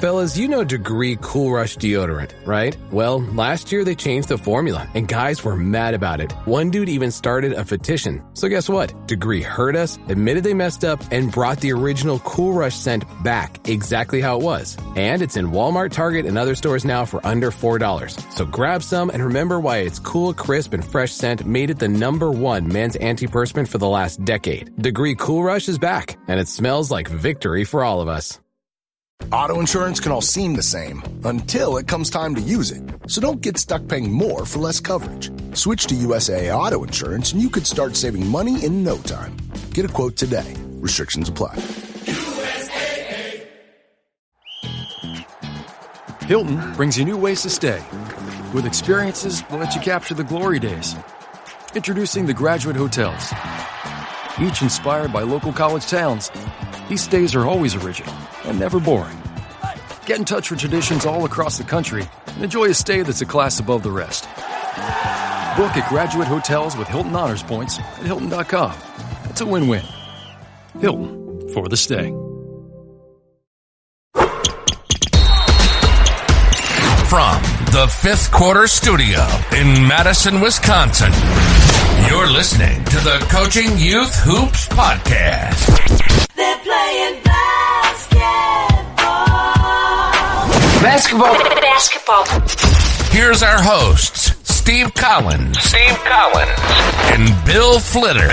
Fellas, you know Degree Cool Rush deodorant, right? Well, last year they changed the formula, and guys were mad about it. One dude even started a petition. So guess what? Degree heard us, admitted they messed up, and brought the original Cool Rush scent back exactly how it was. And it's in Walmart, Target, and other stores now for under $4. So grab some and remember why its cool, crisp, and fresh scent made it the #1 men's antiperspirant for the last decade. Degree Cool Rush is back, and it smells like victory for all of us. Auto insurance can all seem the same until it comes time to use it. So don't get stuck paying more for less coverage. Switch to USAA Auto Insurance and you could start saving money in no time. Get a quote today. Restrictions apply. USAA. Hilton brings you new ways to stay. With experiences that let you capture the glory days. Introducing the Graduate Hotels. Each inspired by local college towns, these stays are always original and never boring. Get in touch with traditions all across the country and enjoy a stay that's a class above the rest. Book at Graduate Hotels with Hilton Honors Points at Hilton.com. It's a win-win. Hilton, for the stay. From the Fifth Quarter Studio in Madison, Wisconsin, you're listening to the Coaching Youth Hoops Podcast. They're playing basketball. Basketball. Here's our hosts, Steve Collins. And Bill Flitter.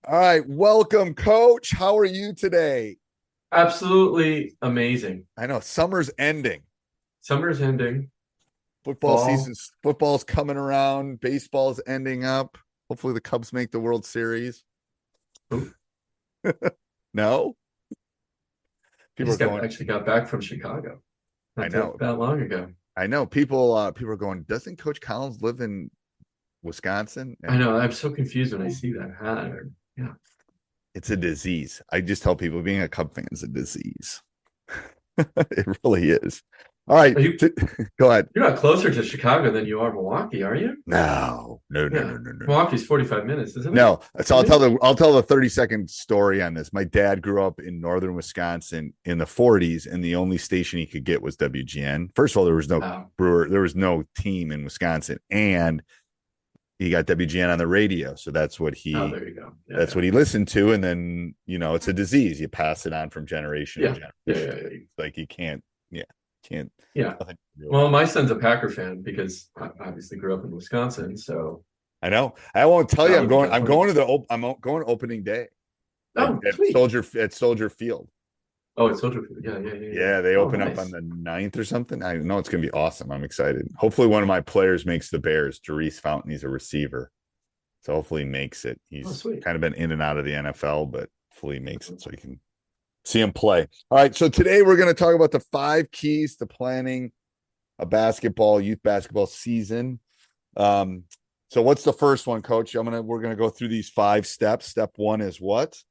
All right, welcome, Coach. How are you today? Absolutely amazing. I know summer's ending. Fall. Football's coming around. Baseball's ending up. Hopefully the Cubs make the World Series. No? People actually got back from Chicago. I know. That long ago. I know. People are going, doesn't Coach Collins live in Wisconsin? And I know. I'm so confused when I see that hat. Yeah. It's a disease. I just tell people being a Cub fan is a disease. It really is. All right. Go ahead. You're not closer to Chicago than you are Milwaukee, are you? No. Milwaukee's 45 minutes, isn't it? No. So I'll tell the 30-second story on this. My dad grew up in northern Wisconsin in the 40s, and the only station he could get was WGN. First of all, there was no brewer, there was no team in Wisconsin, and he got WGN on the radio. So that's what he there you go. That's what he listened to. And then, it's a disease. You pass it on from generation to generation. Like you can't. Well, my son's a Packer fan because I obviously grew up in Wisconsin. So I know. I won't tell you. I'm going to opening day. At Soldier Field. Oh, it's Soldier Field. Yeah, they open up on the 9th or something. I know it's going to be awesome. I'm excited. Hopefully one of my players makes the Bears. Jerice Fountain, he's a receiver. So hopefully he makes it. He's kind of been in and out of the NFL, but hopefully he makes it so you can see him play. All right, so today we're going to talk about the 5 keys to planning a youth basketball season. So what's the first one, Coach? We're going to go through these 5 steps. Step 1 is what?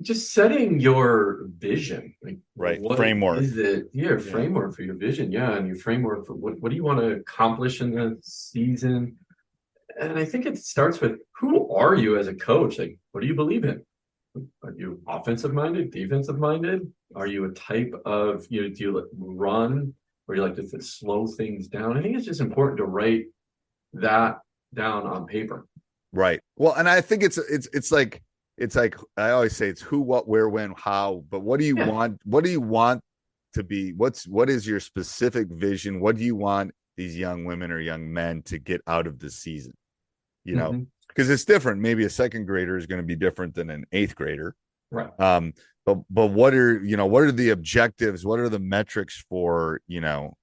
Just setting your vision, framework. Is it framework for your vision, and your framework for what do you want to accomplish in the season? And I think it starts with who are you as a coach? Like, what do you believe in? Are you offensive minded, defensive minded? Are you a type of do you run or you like to slow things down? I think it's just important to write that down on paper. Right. Well, and I think it's like I always say it's who, what, where, when, how, but what do you want? What do you want to be? What is your specific vision? What do you want these young women or young men to get out of the season? Because it's different. Maybe a second grader is going to be different than an 8th grader. Right. But what are the objectives? What are the metrics for,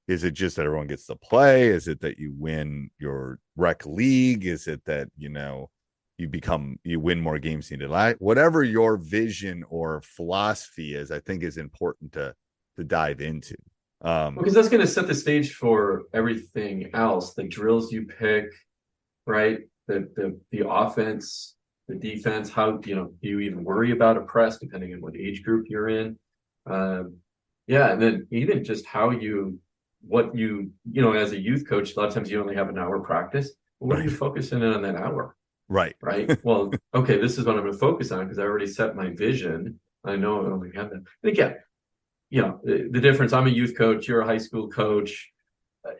is it just that everyone gets to play? Is it that you win your rec league? Is it that, you win more games than you did? Whatever your vision or philosophy is, I think is important to dive into. Because that's going to set the stage for everything else. The drills you pick, right? The offense, the defense, how, do you even worry about a press depending on what age group you're in? And then even just how as a youth coach, a lot of times you only have an hour practice. What are you focusing in on that hour? Right. Well, okay, this is what I'm going to focus on because I already set my vision. I know I only have that. And again, the difference, I'm a youth coach, you're a high school coach,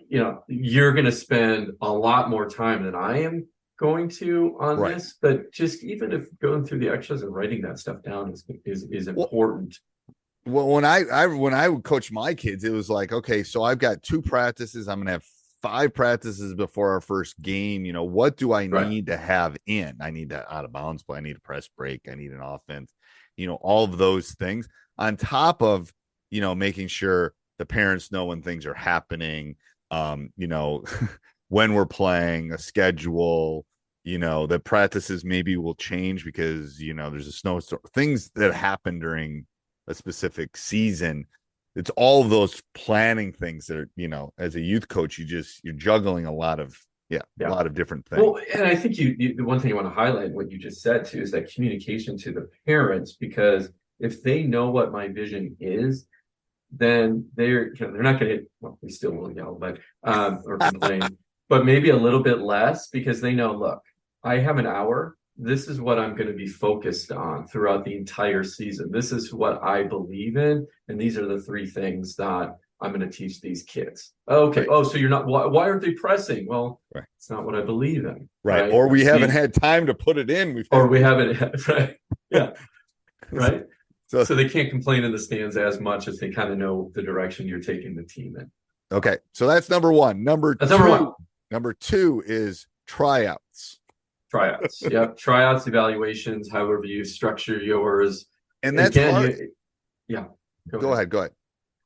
you're going to spend a lot more time than I am going to on this, but just even if going through the extras and writing that stuff down is important. Well, when I would coach my kids, it was like, okay, so I've got 2 practices. I'm going to have 5 practices before our first game. What do I need to have in? I need to out of bounds play. I need a press break. I need an offense, all of those things on top of, making sure the parents know when things are happening, when we're playing, a schedule, the practices maybe will change because, there's a snowstorm, things that happen during a specific season. It's all of those planning things that are, as a youth coach, you're juggling a lot of different things. Well, and I think the one thing I want to highlight what you just said too is that communication to the parents, because if they know what my vision is, then they're not going to, well, we still will yell, but or complain, but maybe a little bit less because they know, look, I have an hour. This is what I'm going to be focused on throughout the entire season. This is what I believe in. And these are the 3 things that I'm going to teach these kids. Okay. Right. Oh, so you're not, why aren't they pressing? Well, it's not what I believe in. Right. Or we haven't had time to put it in. We haven't had, right. Yeah. Right. So they can't complain in the stands as much as they kind of know the direction you're taking the team in. Okay. So that's number 1. Number 2 is tryouts. Yep. Tryouts, evaluations, however you structure yours. And that's hard. Go ahead.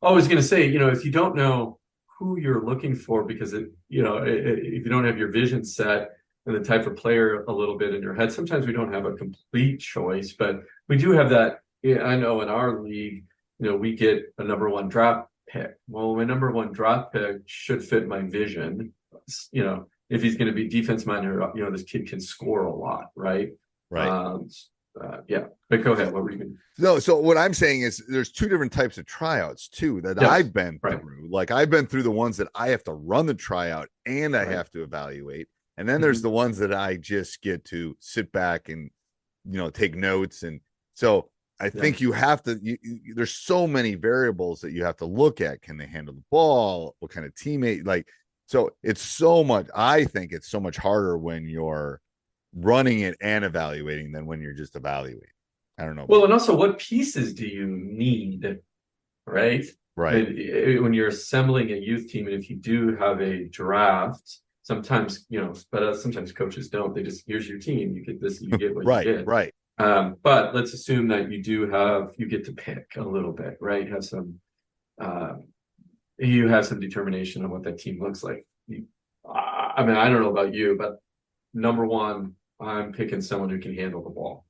I was going to say, if you don't know who you're looking for, because if you don't have your vision set and the type of player a little bit in your head, sometimes we don't have a complete choice, but we do have that. I know in our league, we get a number 1 draft pick. Well, my number 1 draft pick should fit my vision. If he's going to be defense minded, this kid can score a lot, right? Right. But go ahead. What were you going to? No, so what I'm saying is there's 2 different types of tryouts too that I've been through. Like I've been through the ones that I have to run the tryout and I have to evaluate. And then there's the ones that I just get to sit back and, take notes. And so I think you have to, there's so many variables that you have to look at. Can they handle the ball? What kind of teammate? So it's so much, I think it's so much harder when you're running it and evaluating than when you're just evaluating. I don't know. Well, and also what pieces do you need, right? Right. When you're assembling a youth team, and if you do have a draft, sometimes, but sometimes coaches don't. They just, here's your team. You get this, you get what you get. Right. But let's assume that you get to pick a little bit, right? You have some determination on what that team looks like. I don't know about you, but number 1, I'm picking someone who can handle the ball.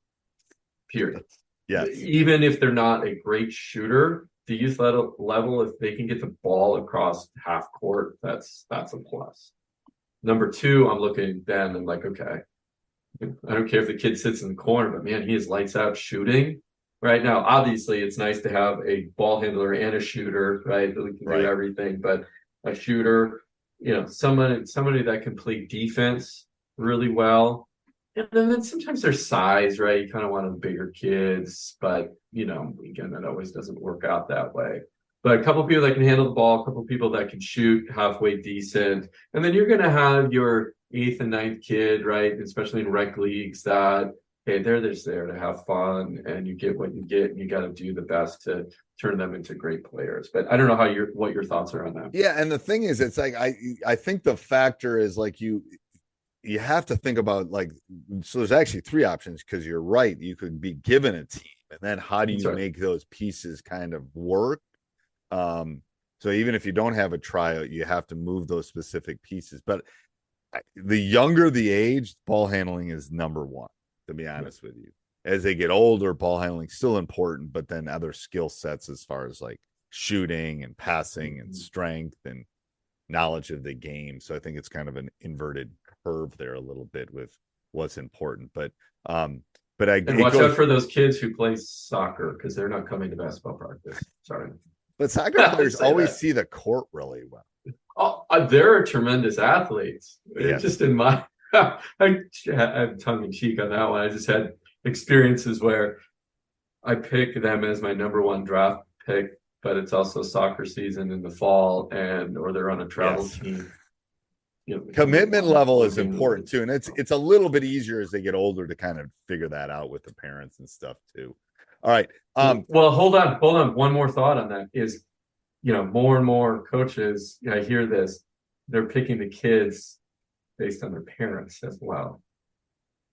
Period. Yeah. Even if they're not a great shooter, the youth level, if they can get the ball across half court, that's a plus. Number 2, I'm looking then and like, okay, I don't care if the kid sits in the corner, but man, he is lights out shooting. Right now, obviously, it's nice to have a ball handler and a shooter, right? That can do everything, but a shooter, somebody that can play defense really well. And then sometimes there's size, right? You kind of want the bigger kids, but again, that always doesn't work out that way. But a couple of people that can handle the ball, a couple of people that can shoot halfway decent, and then you're going to have your 8th and 9th kid, right? Especially in rec leagues that. Okay, they're just there to have fun, and you get what you get, and you got to do the best to turn them into great players. But I don't know what your thoughts are on that. Yeah, and the thing is, it's like I think the factor is like you have to think about so there's actually 3 options because you're right. You could be given a team, and then how do you make those pieces kind of work? So even if you don't have a tryout, you have to move those specific pieces. But the younger the age, ball handling is number 1. To be honest with you, as they get older, ball handling still important, but then other skill sets as far as like shooting and passing and strength and knowledge of the game. So I think it's kind of an inverted curve there a little bit with what's important. But watch out for those kids who play soccer because they're not coming to basketball practice. Sorry, but soccer players always see the court really well. Oh, they're tremendous athletes. Yes. Just in my I'm tongue in cheek on that one. I just had experiences where I pick them as my number one draft pick, but it's also soccer season in the fall, or they're on a travel team. Commitment level is important too, and it's a little bit easier as they get older to kind of figure that out with the parents and stuff too. All right. Well, hold on. One more thought on that is, more and more coaches, I hear this, they're picking the kids based on their parents as well,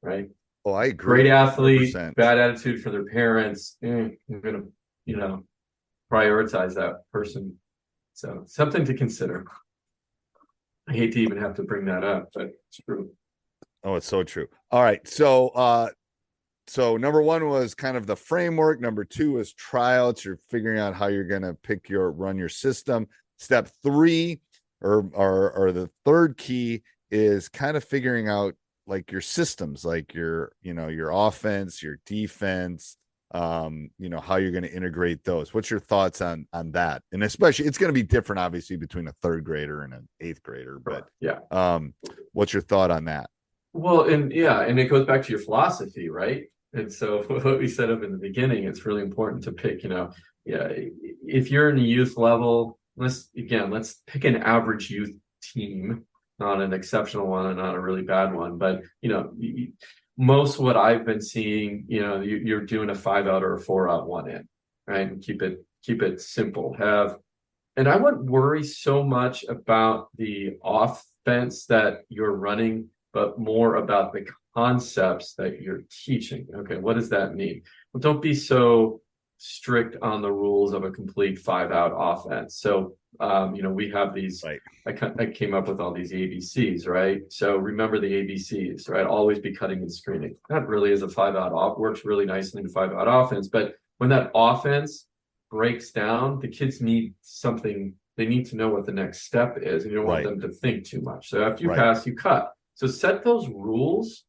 right? Oh, I agree. Great athlete, 100%. Bad attitude for their parents. I'm gonna, prioritize that person. So something to consider. I hate to even have to bring that up, but it's true. Oh, it's so true. All right. So number one was kind of the framework. Number two was tryouts. You're figuring out how you're going to run your system. Step three, or the third key, is kind of figuring out like your systems, like your offense, your defense, how you're going to integrate those. What's your thoughts on that? And especially, it's going to be different, obviously, between a third grader and an eighth grader, but what's your thought on that? Well, and it goes back to your philosophy, right? And so what we set up in the beginning, it's really important to pick, if you're in the youth level, let's pick an average youth team, not an exceptional one and not a really bad one. But, most what I've been seeing, you're doing a 5-out or a 4-out 1-in, right? And keep it simple. And I wouldn't worry so much about the offense that you're running, but more about the concepts that you're teaching. Okay, what does that mean? Well, don't be so strict on the rules of a complete 5-out offense. So, we have these, right. I came up with all these ABCs, right? So remember the ABCs, right? Always be cutting and screening. That really is a 5-out off, works really nicely in a 5-out offense. But when that offense breaks down, the kids need something. They need to know what the next step is, and you don't want them to think too much. So after you pass, you cut. So set those rules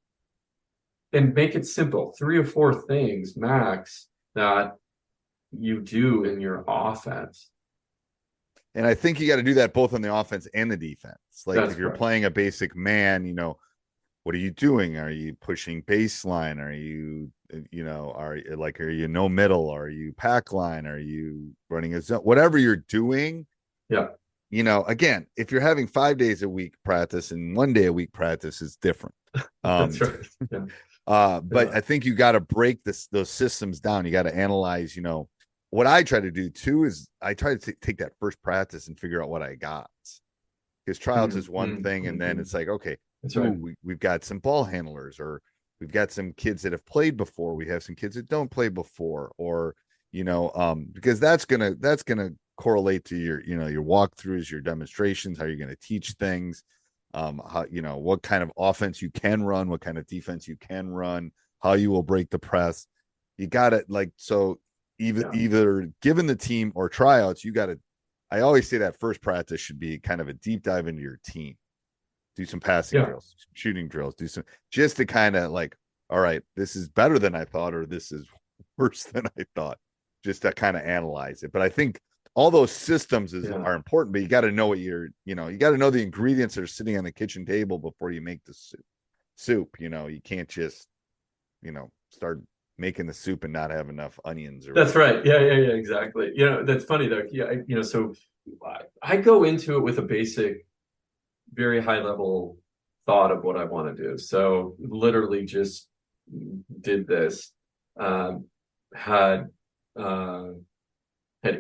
and make it simple. 3 or 4 things max that you do in your offense. And I think you got to do that both on the offense and the defense. Like That's if you're correct. playing a basic man, what are you doing? Are you pushing baseline? Are you, are you no middle? Are you pack line? Are you running a zone? Whatever you're doing. Yeah. Again, if you're having 5 days a week practice and 1 day a week practice, is different. That's right. Yeah. But I think you got to break those systems down. You got to analyze, what I try to do too is I try to take that first practice and figure out what I got. Because tryouts is one thing, and then it's like, okay, we've got some ball handlers, or we've got some kids that have played before. We have some kids that don't play before, or because that's gonna correlate to your your walkthroughs, your demonstrations, how you're gonna teach things, how what kind of offense you can run, what kind of defense you can run, how you will break the press. You got it, either given the team or tryouts, you got to. I always say that first practice should be kind of a deep dive into your team. Do some passing drills, some shooting drills, just to kind of all right, this is better than I thought, or this is worse than I thought, just to kind of analyze it. But I think all those systems are important, but you got to know what you got to know the ingredients that are sitting on the kitchen table before you make the soup. You can't just, start making the soup and not have enough onions. That's right. Yeah, exactly. That's funny though. Yeah, so I go into it with a basic, very high level thought of what I want to do. So literally just did this. Had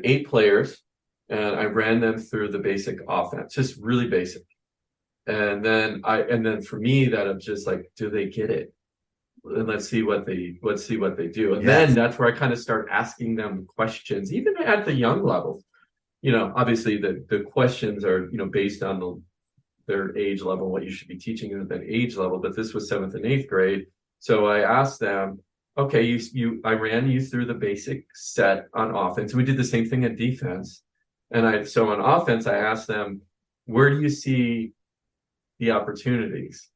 8 players, and I ran them through the basic offense, just really basic. And then for me, that I'm just like, do they get it? And let's see what they do. And then that's where I kind of start asking them questions, even at the young level. Obviously the questions are, based on their age level, what you should be teaching them at that age level. But this was 7th and 8th grade. So I asked them, okay, I ran you through the basic set on offense. We did the same thing at defense. So on offense, I asked them, where do you see the opportunities?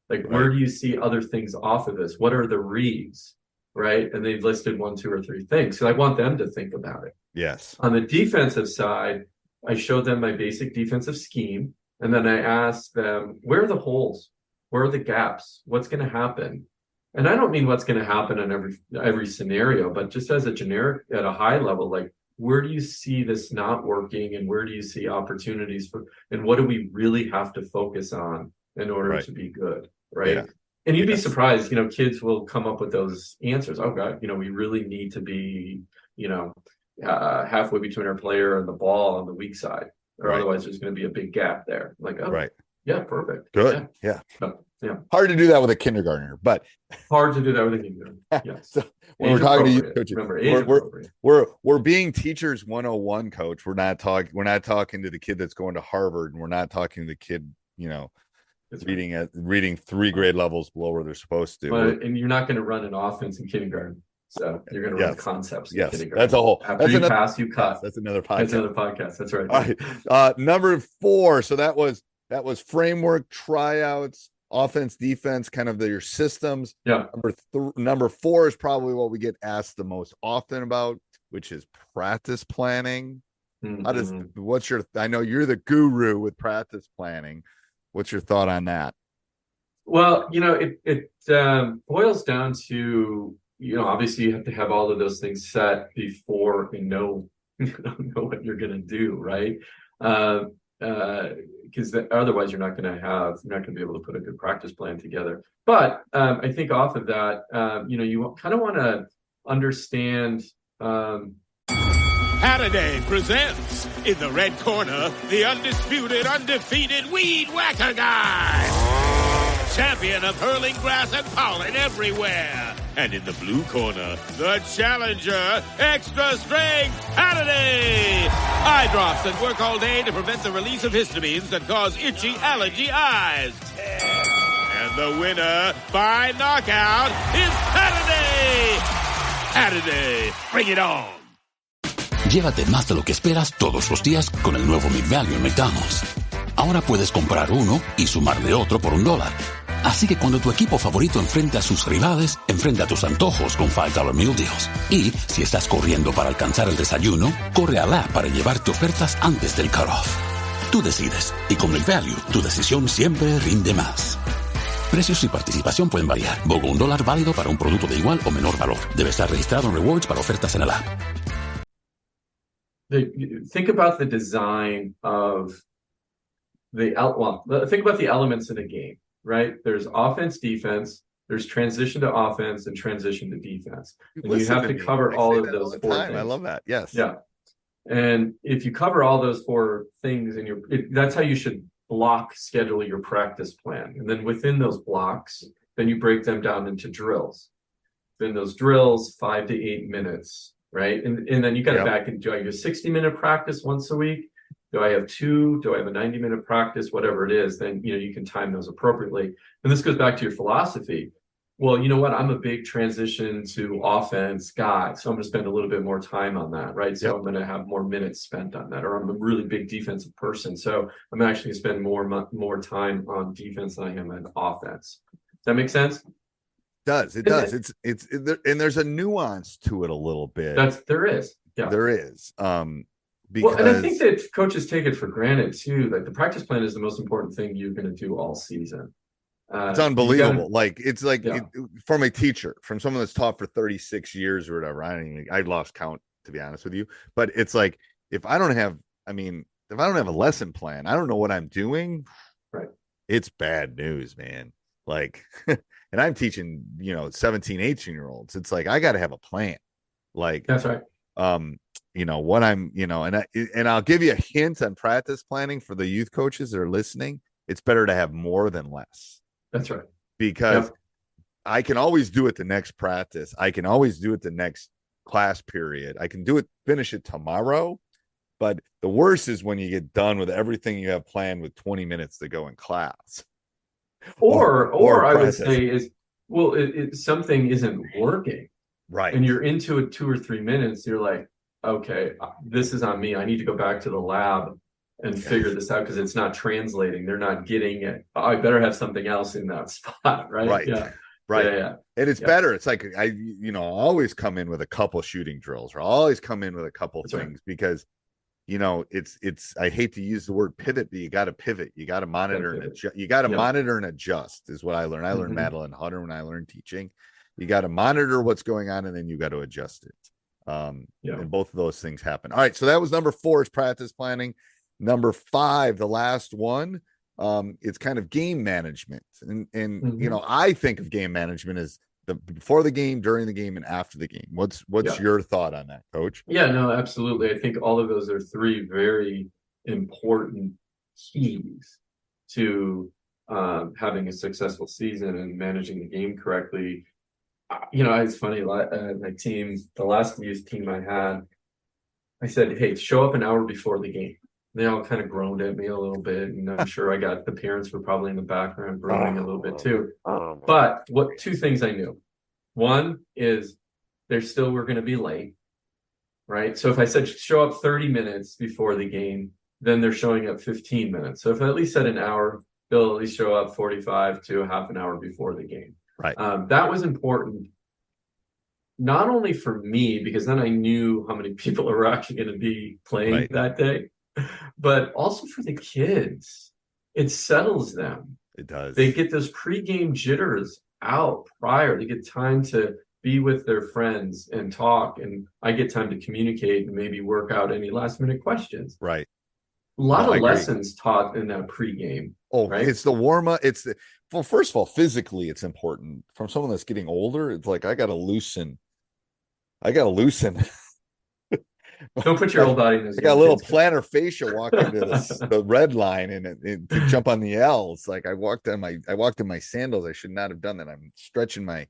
Where do you see other things off of this? What are the reads, right? And they listed 1, 2, or 3 things. So I want them to think about it. Yes. On the defensive side, I showed them my basic defensive scheme. And then I asked them, where are the holes? Where are the gaps? What's going to happen? And I don't mean what's going to happen in every scenario, but just as a generic at a high level, like where do you see this not working, and where do you see opportunities for, and what do we really have to focus on in order to be good, right? Yeah. And you'd be surprised, kids will come up with those answers. Oh God, we really need to be, halfway between our player and the ball on the weak side, or otherwise there's going to be a big gap there. Like, oh, yeah, perfect. Good. Yeah. Yeah. Hard to do that with a kindergartner, but hard to do that with a kindergartner. Yes. So when we're talking to you coaches, remember, we're being teachers 101, coach. We're not talking to the kid that's going to Harvard, and we're not talking to the kid, reading 3 grade levels below where they're supposed to. And you're not going to run an offense in kindergarten. So you're going to run concepts in kindergarten. That's a whole. After you pass, you cut. That's another podcast. That's another podcast. That's right. All right. Number 4. So that was framework, tryouts, offense, defense, kind of your systems. Yeah. Number 4 is probably what we get asked the most often about, which is practice planning. Mm-hmm. I know you're the guru with practice planning. What's your thought on that? Well, it boils down to, obviously you have to have all of those things set before you know what you're going to do, right? Because otherwise you're not going to be able to put a good practice plan together. But I think off of that, you kind of want to understand. Halliday presents, in the red corner, the undisputed, undefeated Weed Whacker Guy, champion of hurling grass and pollen everywhere. And in the blue corner, the challenger, extra strength Halliday. Eye drops that work all day to prevent the release of histamines that cause itchy allergy eyes. And the winner by knockout is Halliday. Halliday, bring it on. Llévate más de lo que esperas todos los días con el nuevo McValue en McDonald's. Ahora puedes comprar uno y sumarle otro por $1. Así que cuando tu equipo favorito enfrenta a sus rivales, enfrenta tus antojos con $5 Meal Deals. Y si estás corriendo para alcanzar el desayuno, corre al app para llevarte ofertas antes del cutoff. Tú decides, y con McValue, tu decisión siempre rinde más. Precios y participación pueden variar. BOGO $1 válido para un producto de igual o menor valor. Debe estar registrado en Rewards para ofertas en el app. Think about the design of think about the elements in a game, right? There's offense, defense, there's transition to offense and transition to defense. And you have to cover all of those 4 things. I love that. Yes. Yeah. And if you cover all those 4 things that's how you should schedule your practice plan. And then within those blocks, then you break them down into drills. Then those drills, 5 to 8 minutes. Right. And then you got to back and do I have a 60-minute practice once a week? Do I have 2? Do I have a 90-minute practice? Whatever it is, then, you can time those appropriately. And this goes back to your philosophy. Well, you know what? I'm a big transition to offense guy. So I'm going to spend a little bit more time on that. Right. So I'm going to have more minutes spent on that. Or I'm a really big defensive person. So I'm actually going to spend more time on defense than I am on offense. Does that make sense? It does. It's and there's a nuance to it a little bit. There is. Yeah. There is. Because and I think that coaches take it for granted too. Like the practice plan is the most important thing you're going to do all season. It's unbelievable. From a teacher, from someone that's taught for 36 years or whatever. I lost count, to be honest with you. But it's like if I don't have a lesson plan, I don't know what I'm doing. Right. It's bad news, man. Like. And I'm teaching, 17, 18-year-olds. It's like, I got to have a plan. Like, that's right. What I'm, and I'll give you a hint on practice planning for the youth coaches that are listening. It's better to have more than less. That's right. Because I can always do it the next practice. I can always do it the next class period. I can finish it tomorrow. But the worst is when you get done with everything you have planned with 20 minutes to go in class. Or I would say is, well, something isn't working. Right. And you're into it 2 or 3 minutes. You're like, okay, this is on me. I need to go back to the lab and figure this out because it's not translating. They're not getting it. I better have something else in that spot. Right. Right. Yeah. Right. Yeah. And it's better. It's like, I always come in with a couple shooting drills or I always come in with a couple things because I hate to use the word pivot, but you got to pivot. You got to monitor and adjust. You got to monitor and adjust is what I learned. I learned Madeline Hunter when I learned teaching. You got to monitor what's going on, and then you got to adjust it. And both of those things happen. All right. So that was number 4 is practice planning. Number 5, the last one, it's kind of game management. And I think of game management as before the game, during the game, and after the game. What's your thought on that, Coach? Yeah, no, absolutely. I think all of those are 3 very important keys to having a successful season and managing the game correctly. It's funny, my team, the last youth team I had, I said, hey, show up an hour before the game. They all kind of groaned at me a little bit, and I'm sure the parents were probably in the background groaning a little bit too. But 2 things I knew. One is they still were going to be late, right? So if I said show up 30 minutes before the game, then they're showing up 15 minutes. So if I at least said an hour, they'll at least show up 45 to a half an hour before the game. Right. That was important, not only for me, because then I knew how many people are actually going to be playing that day, but also for the kids. It settles them. It does. They get those pregame jitters out prior. They get time to be with their friends and talk, and I get time to communicate and maybe work out any last minute questions. Right. A lot of lessons taught in that pregame. Oh, right? It's the warm up. Well, first of all, physically, it's important. From someone that's getting older, it's like I got to loosen. Don't put your whole body in this. I got a little plantar fascia walking to the red line and to jump on the L. It's like I walked in my sandals. I should not have done that. I'm stretching my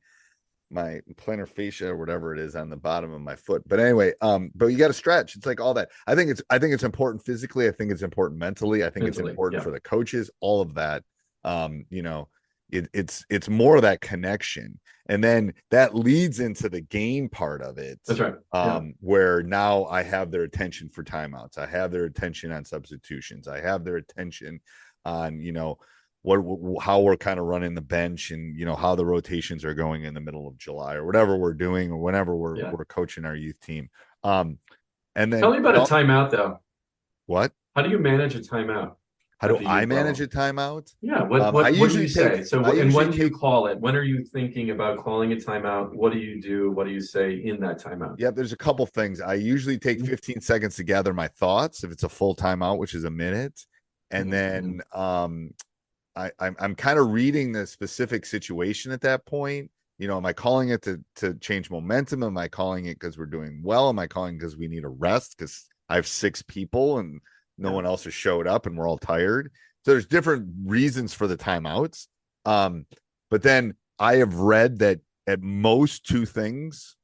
plantar fascia or whatever it is on the bottom of my foot. But anyway, but you got to stretch. It's like all that. I think it's important physically. I think it's important mentally. I think it's important for the coaches. All of that. It's more of that connection. And then that leads into the game part of it. That's right. Where now I have their attention for timeouts. I have their attention on substitutions. I have their attention on, how we're kind of running the bench and, how the rotations are going in the middle of July or whatever we're doing or whenever we're coaching our youth team. And then tell me about a timeout though. What? How do you manage a timeout? How do I manage a timeout? Yeah. What do you say? So when do you call it? When are you thinking about calling a timeout? What do you do? What do you say in that timeout? Yeah, there's a couple things. I usually take 15 seconds to gather my thoughts if it's a full timeout, which is a minute. And then I'm kind of reading the specific situation at that point. Am I calling it to change momentum? Am I calling it because we're doing well? Am I calling because we need a rest because I have 6 people and no one else has showed up and we're all tired? So there's different reasons for the timeouts. But then I have read that at most 2 things,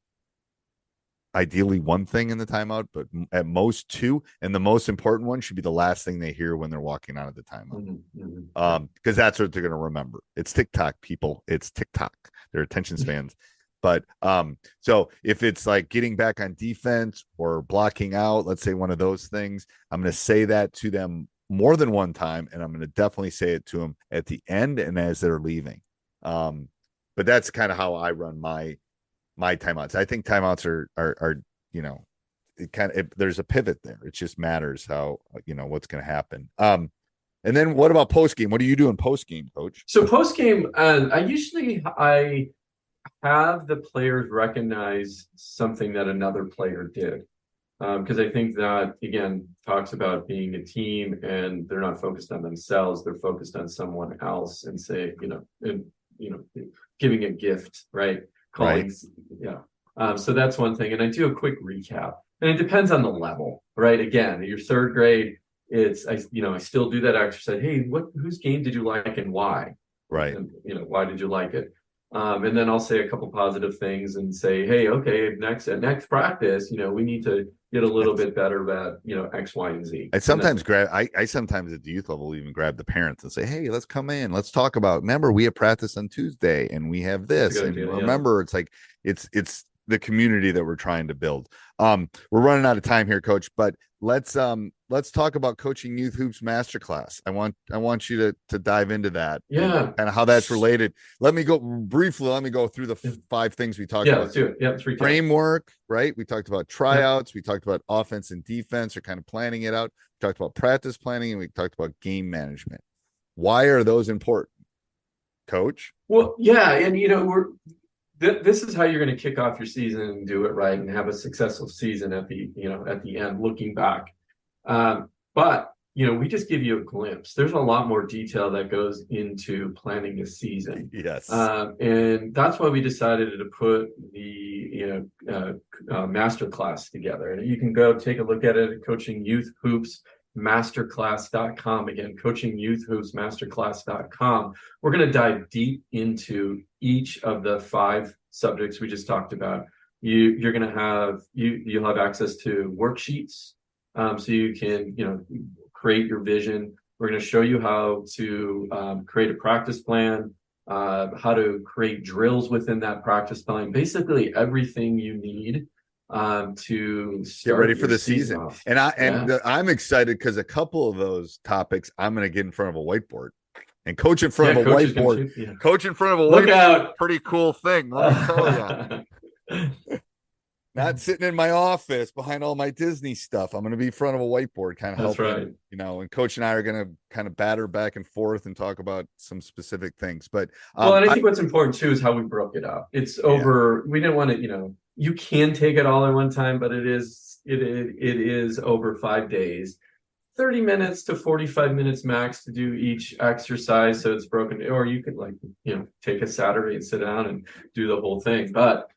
ideally 1 thing in the timeout, but at most 2. And the most important one should be the last thing they hear when they're walking out of the timeout. Because that's what they're going to remember. It's TikTok, people. It's TikTok. Their attention spans. But so if it's like getting back on defense or blocking out, let's say one of those things, I'm going to say that to them more than 1 time. And I'm going to definitely say it to them at the end and as they're leaving. But that's kind of how I run my timeouts. I think timeouts are there's a pivot there. It just matters how, what's going to happen. And then what about post game? What do you do in post game, Coach? So post game, I have the players recognize something that another player did. Because I think that, again, talks about being a team and they're not focused on themselves. They're focused on someone else and giving a gift, right? Calling, so that's one thing. And I do a quick recap. And it depends on the level, right? Again, your 3rd grade, I still do that exercise. Hey, whose game did you like and why? Right. And, why did you like it? And then I'll say a couple positive things and say, hey, okay, next practice, we need to get a little bit better at, X, Y, and Z. I sometimes I sometimes at the youth level even grab the parents and say, hey, let's come in. Let's talk about, remember, we have practice on Tuesday and we have this. And remember, it's like, it's the community that we're trying to build. We're running out of time here, Coach, but let's talk about Coaching Youth Hoops Masterclass. I want you to dive into that. Yeah. And how that's related. Let me go through the 5 things we talked about. Let's do it. Yeah, let's recap. Framework, right? We talked about tryouts. We talked about offense and defense, or kind of planning it out. We talked about practice planning, and we talked about game management. Why are those important, Coach? Well, yeah, and this is how you're going to kick off your season and do it right and have a successful season at the end, looking back. But we just give you a glimpse. There's a lot more detail that goes into planning a season. Yes. And that's why we decided to put the master class together. And you can go take a look at it at Coaching Youth Hoops Masterclass.com. Again, Coaching Youth Hoops Masterclass.com. We're going to dive deep into each of the 5 subjects we just talked about. You're going to have you'll have access to worksheets, so you can create your vision. We're going to show you how to create a practice plan, how to create drills within that practice plan. Basically, everything you need to get ready for the season. Off. And I'm excited because a couple of those topics I'm going to get in front of a whiteboard and coach in front of a whiteboard. Coach in front of a Look whiteboard. Out. Pretty cool thing. Let me tell you. Not sitting in my office behind all my Disney stuff. I'm going to be in front of a whiteboard, kind of helping. Right. And Coach and I are going to kind of batter back and forth and talk about some specific things. But and I think what's important too is how we broke it up. It's over. We didn't want to, you can take it all at one time, but it is over 5 days, 30 minutes to 45 minutes max to do each exercise. So it's broken, or you could take a Saturday and sit down and do the whole thing. But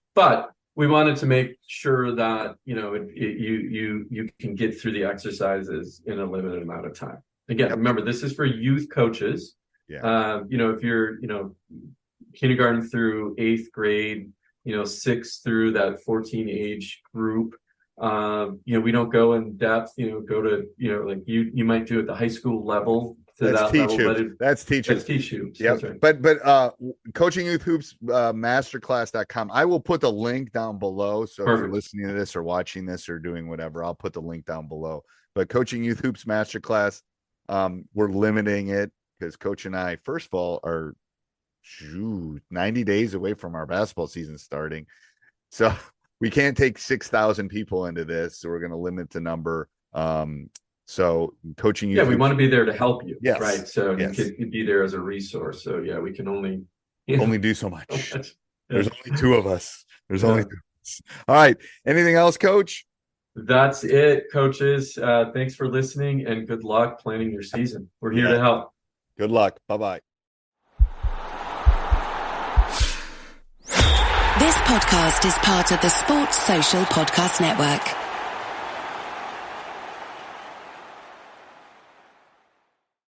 we wanted to make sure that, you can get through the exercises in a limited amount of time. Again, remember, this is for youth coaches. Yeah. If you're, kindergarten through 8th grade, 6 through that 14 age group. We don't go in depth, go to, you might do at the high school level. That's teach hoops. Yep. Right. But Coaching Youth Hoops Masterclass.com. I will put the link down below. So Perfect. If you're listening to this or watching this or doing whatever, I'll put the link down below. But Coaching Youth Hoops Masterclass, we're limiting it because Coach and I, first of all, are 90 days away from our basketball season starting. So we can't take 6,000 people into this. So we're going to limit the number. So Coaching Youth. Yeah, we want to be there to help you. Yes. Right. So you can be there as a resource. So we can only do so much. There's only 2 of us. All right. Anything else, Coach? That's it, coaches. Thanks for listening and good luck planning your season. We're here to help. Good luck. Bye-bye. This podcast is part of the Sports Social Podcast Network.